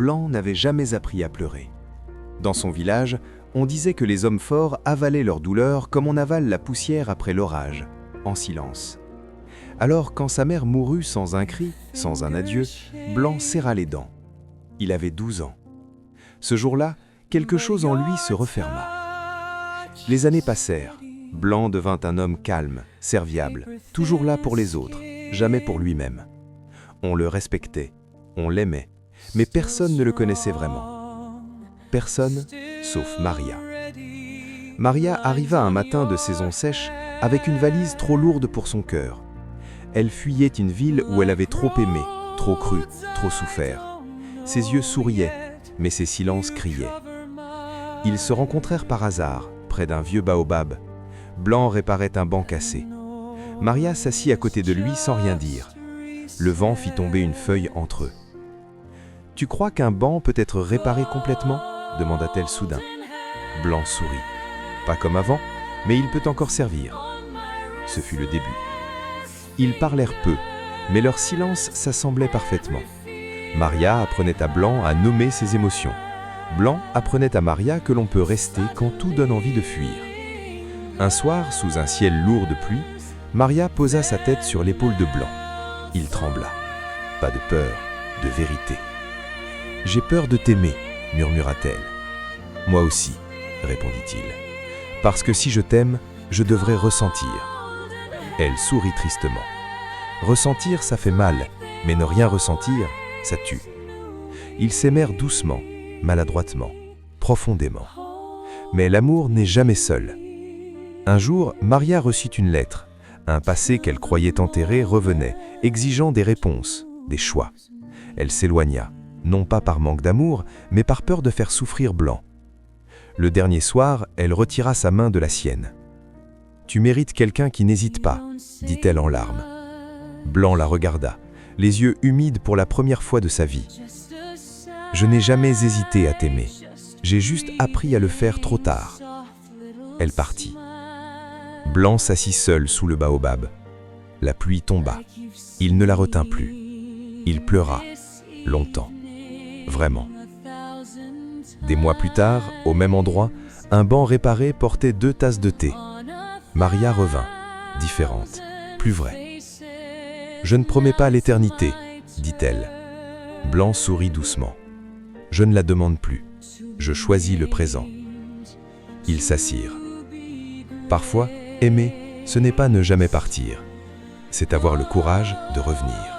Blanc n'avait jamais appris à pleurer. Dans son village, on disait que les hommes forts avalaient leur douleur comme on avale la poussière après l'orage, en silence. Alors, quand sa mère mourut sans un cri, sans un adieu, Blanc serra les dents. Il avait 12 ans. Ce jour-là, quelque chose en lui se referma. Les années passèrent. Blanc devint un homme calme, serviable, toujours là pour les autres, jamais pour lui-même. On le respectait, on l'aimait, mais personne ne le connaissait vraiment. Personne, sauf Maria. Maria arriva un matin de saison sèche avec une valise trop lourde pour son cœur. Elle fuyait une ville où elle avait trop aimé, trop cru, trop souffert. Ses yeux souriaient, mais ses silences criaient. Ils se rencontrèrent par hasard, près d'un vieux baobab. Blanc réparait un banc cassé. Maria s'assit à côté de lui sans rien dire. Le vent fit tomber une feuille entre eux. « Tu crois qu'un banc peut être réparé complètement ?» demanda-t-elle soudain. Blanc sourit. « Pas comme avant, mais il peut encore servir. » Ce fut le début. Ils parlèrent peu, mais leur silence s'assemblait parfaitement. Maria apprenait à Blanc à nommer ses émotions. Blanc apprenait à Maria que l'on peut rester quand tout donne envie de fuir. Un soir, sous un ciel lourd de pluie, Maria posa sa tête sur l'épaule de Blanc. Il trembla. Pas de peur, de vérité. « J'ai peur de t'aimer, » murmura-t-elle. « Moi aussi, » répondit-il. « Parce que si je t'aime, je devrais ressentir. » Elle sourit tristement. Ressentir, ça fait mal, mais ne rien ressentir, ça tue. Ils s'aimèrent doucement, maladroitement, profondément. Mais l'amour n'est jamais seul. Un jour, Maria reçut une lettre. Un passé qu'elle croyait enterré revenait, exigeant des réponses, des choix. Elle s'éloigna, non pas par manque d'amour, mais par peur de faire souffrir Blanc. Le dernier soir, elle retira sa main de la sienne. « Tu mérites quelqu'un qui n'hésite pas », dit-elle en larmes. Blanc la regarda, les yeux humides pour la première fois de sa vie. « Je n'ai jamais hésité à t'aimer. J'ai juste appris à le faire trop tard. » Elle partit. Blanc s'assit seul sous le baobab. La pluie tomba. Il ne la retint plus. Il pleura, longtemps, vraiment. Des mois plus tard, au même endroit, un banc réparé portait 2 tasses de thé. Maria revint, différente, plus vraie. « Je ne promets pas l'éternité, » dit-elle. Blanc sourit doucement. « Je ne la demande plus. Je choisis le présent. » Ils s'assirent. Parfois, aimer, ce n'est pas ne jamais partir. C'est avoir le courage de revenir.